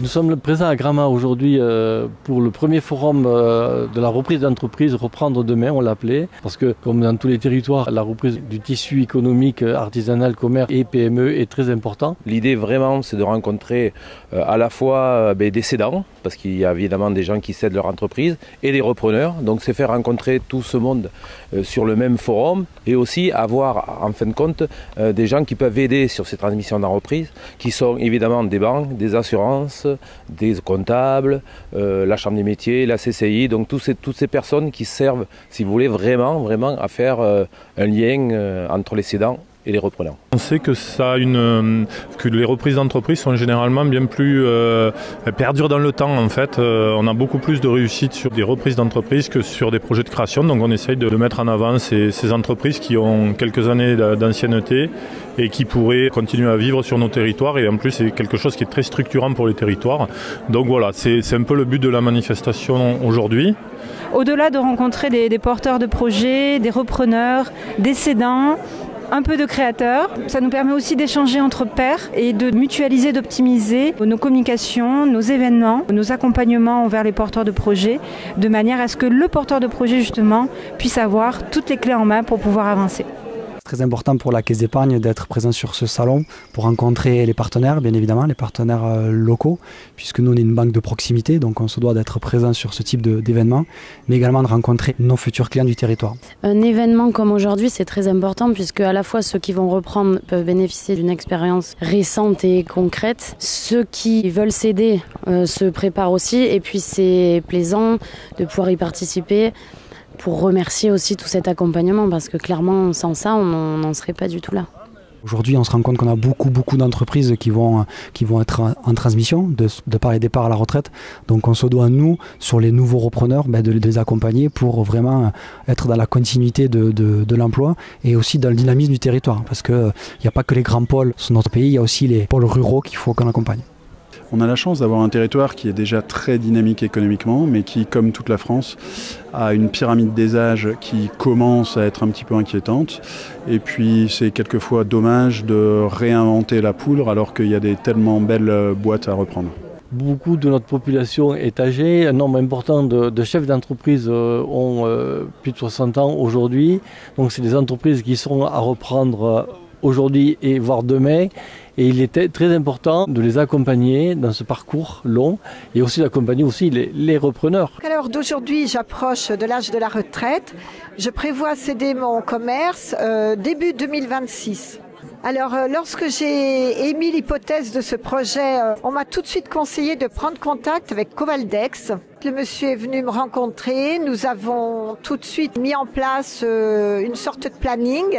Nous sommes présents à Gramma aujourd'hui pour le premier forum de la reprise d'entreprise, reprendre demain on l'appelait, parce que comme dans tous les territoires, la reprise du tissu économique, artisanal, commerce et PME est très important. L'idée vraiment c'est de rencontrer à la fois des cédants, parce qu'il y a évidemment des gens qui cèdent leur entreprise, et des repreneurs, donc c'est faire rencontrer tout ce monde sur le même forum, et aussi avoir en fin de compte des gens qui peuvent aider sur ces transmissions d'entreprise, qui sont évidemment des banques, des assurances, des comptables, la Chambre des métiers, la CCI, donc toutes ces personnes qui servent, si vous voulez, vraiment à faire un lien entre les cédants et les reprenants. On sait que que les reprises d'entreprise sont généralement bien plus perdurent dans le temps en fait. On a beaucoup plus de réussite sur des reprises d'entreprise que sur des projets de création. Donc on essaye de mettre en avant ces entreprises qui ont quelques années d'ancienneté et qui pourraient continuer à vivre sur nos territoires. Et en plus c'est quelque chose qui est très structurant pour les territoires. Donc voilà, c'est un peu le but de la manifestation aujourd'hui. Au-delà de rencontrer des porteurs de projets, des repreneurs, des cédants, un peu de créateurs. Ça nous permet aussi d'échanger entre pairs et de mutualiser, d'optimiser nos communications, nos événements, nos accompagnements envers les porteurs de projets, de manière à ce que le porteur de projet justement puisse avoir toutes les clés en main pour pouvoir avancer. C'est très important pour la Caisse d'épargne d'être présent sur ce salon pour rencontrer les partenaires, bien évidemment, les partenaires locaux, puisque nous on est une banque de proximité, donc on se doit d'être présent sur ce type d'événement, mais également de rencontrer nos futurs clients du territoire. Un événement comme aujourd'hui, c'est très important puisque à la fois ceux qui vont reprendre peuvent bénéficier d'une expérience récente et concrète. Ceux qui veulent céder se préparent aussi, et puis c'est plaisant de pouvoir y participer, pour remercier aussi tout cet accompagnement, parce que clairement, sans ça, on n'en serait pas du tout là. Aujourd'hui, on se rend compte qu'on a beaucoup d'entreprises qui vont être en transmission de par les départs à la retraite. Donc on se doit, nous, sur les nouveaux repreneurs, de les accompagner pour vraiment être dans la continuité de l'emploi et aussi dans le dynamisme du territoire. Parce qu'il n'y a pas que les grands pôles sur notre pays, il y a aussi les pôles ruraux qu'il faut qu'on accompagne. On a la chance d'avoir un territoire qui est déjà très dynamique économiquement, mais qui, comme toute la France, a une pyramide des âges qui commence à être un petit peu inquiétante. Et puis c'est quelquefois dommage de réinventer la poudre alors qu'il y a des tellement belles boîtes à reprendre. Beaucoup de notre population est âgée, un nombre important de chefs d'entreprise ont plus de 60 ans aujourd'hui. Donc c'est des entreprises qui sont à reprendre aujourd'hui et voire demain. Et il était très important de les accompagner dans ce parcours long et aussi d'accompagner aussi les repreneurs. À l'heure d'aujourd'hui, j'approche de l'âge de la retraite. Je prévois céder mon commerce début 2026. Alors, lorsque j'ai émis l'hypothèse de ce projet, on m'a tout de suite conseillé de prendre contact avec Covaldex. Le monsieur est venu me rencontrer. Nous avons tout de suite mis en place une sorte de planning.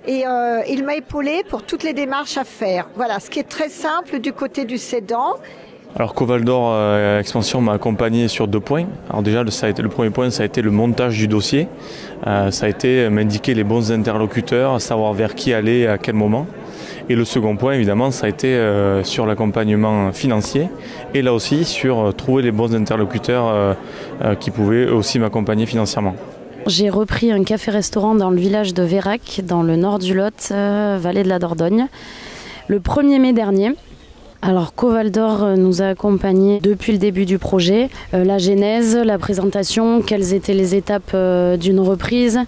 Et il m'a épaulé pour toutes les démarches à faire. Voilà, ce qui est très simple du côté du cédant. Alors Covaldor Expansion m'a accompagné sur 2 points. Alors déjà, le premier point, ça a été le montage du dossier. Ça a été m'indiquer les bons interlocuteurs, savoir vers qui aller, à quel moment. Et le second point, évidemment, ça a été sur l'accompagnement financier. Et là aussi, sur trouver les bons interlocuteurs qui pouvaient aussi m'accompagner financièrement. J'ai repris un café-restaurant dans le village de Vérac, dans le nord du Lot, vallée de la Dordogne, le 1er mai dernier. Alors Covaldor nous a accompagnés depuis le début du projet, la genèse, la présentation, quelles étaient les étapes d'une reprise,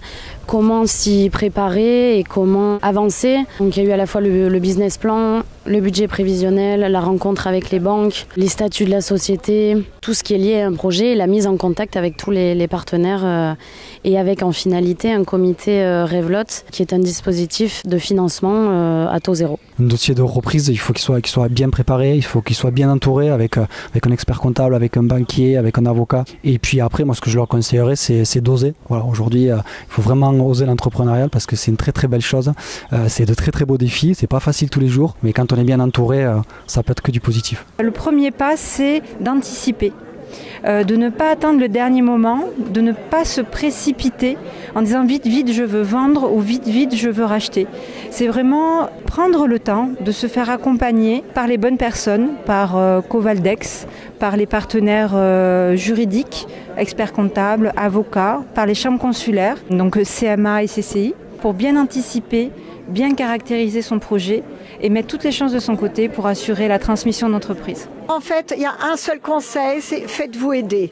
comment s'y préparer et comment avancer. Donc il y a eu à la fois le business plan, le budget prévisionnel, la rencontre avec les banques, les statuts de la société, tout ce qui est lié à un projet, et la mise en contact avec tous les partenaires et avec en finalité un comité Revlot qui est un dispositif de financement à taux zéro. Un dossier de reprise, il faut qu'il soit bien préparé, il faut qu'il soit bien entouré avec un expert comptable, avec un banquier, avec un avocat. Et puis après, moi ce que je leur conseillerais, c'est d'oser. Voilà, aujourd'hui, il faut vraiment oser l'entrepreneuriat parce que c'est une très belle chose. C'est de très beaux défis, c'est pas facile tous les jours, mais quand on est bien entouré, ça peut être que du positif. Le premier pas, c'est d'anticiper. de ne pas attendre le dernier moment, de ne pas se précipiter en disant vite, vite, je veux vendre ou vite, vite, je veux racheter. C'est vraiment prendre le temps de se faire accompagner par les bonnes personnes, par Covaldex, par les partenaires juridiques, experts comptables, avocats, par les chambres consulaires, donc CMA et CCI, pour bien anticiper, bien caractériser son projet et mettre toutes les chances de son côté pour assurer la transmission d'entreprise. En fait, il y a un seul conseil, c'est faites-vous aider.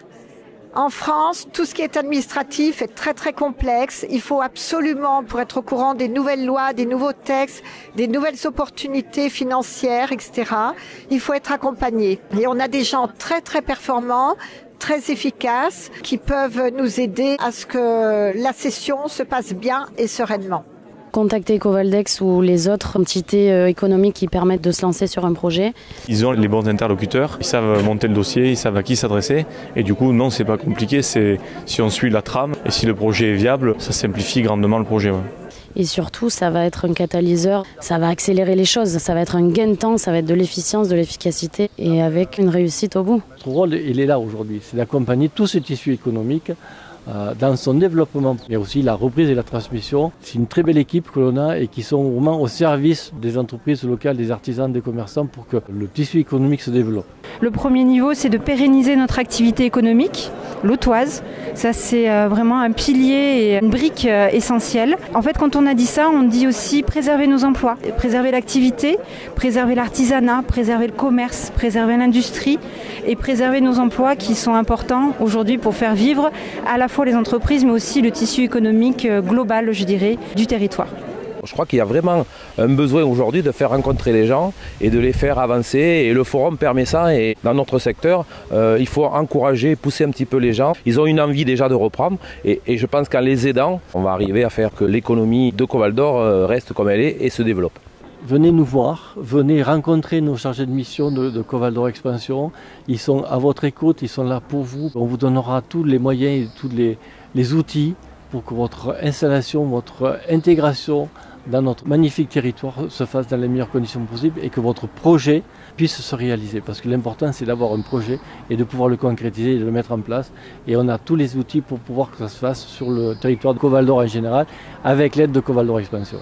En France, tout ce qui est administratif est très très complexe. Il faut absolument, pour être au courant des nouvelles lois, des nouveaux textes, des nouvelles opportunités financières, etc., il faut être accompagné. Et on a des gens très très performants, très efficaces, qui peuvent nous aider à ce que la session se passe bien et sereinement. Contacter Covaldex ou les autres entités économiques qui permettent de se lancer sur un projet. Ils ont les bons interlocuteurs, ils savent monter le dossier, ils savent à qui s'adresser. Et du coup, non, c'est pas compliqué, c'est si on suit la trame et si le projet est viable, ça simplifie grandement le projet. Ouais. Et surtout, ça va être un catalyseur, ça va accélérer les choses, ça va être un gain de temps, ça va être de l'efficience, de l'efficacité et avec une réussite au bout. Notre rôle, il est là aujourd'hui, c'est d'accompagner tout ce tissu économique dans son développement, mais aussi la reprise et la transmission. C'est une très belle équipe que l'on a et qui sont vraiment au service des entreprises locales, des artisans, des commerçants pour que le tissu économique se développe. Le premier niveau, c'est de pérenniser notre activité économique, l'autoise. Ça, c'est vraiment un pilier et une brique essentielle. En fait, quand on a dit ça, on dit aussi préserver nos emplois, préserver l'activité, préserver l'artisanat, préserver le commerce, préserver l'industrie et préserver nos emplois qui sont importants aujourd'hui pour faire vivre à la fois les entreprises, mais aussi le tissu économique global, je dirais, du territoire. Je crois qu'il y a vraiment un besoin aujourd'hui de faire rencontrer les gens et de les faire avancer. Et le forum permet ça. Et dans notre secteur, il faut encourager, pousser un petit peu les gens. Ils ont une envie déjà de reprendre. Et je pense qu'en les aidant, on va arriver à faire que l'économie de Coval-d'Or reste comme elle est et se développe. Venez nous voir, venez rencontrer nos chargés de mission de Coval-d'Or Expansion. Ils sont à votre écoute, ils sont là pour vous. On vous donnera tous les moyens et tous les outils pour que votre installation, votre intégration dans notre magnifique territoire se fasse dans les meilleures conditions possibles et que votre projet puisse se réaliser. Parce que l'important, c'est d'avoir un projet et de pouvoir le concrétiser et de le mettre en place. Et on a tous les outils pour pouvoir que ça se fasse sur le territoire de Coval-d'Or en général, avec l'aide de Coval-d'Or Expansion.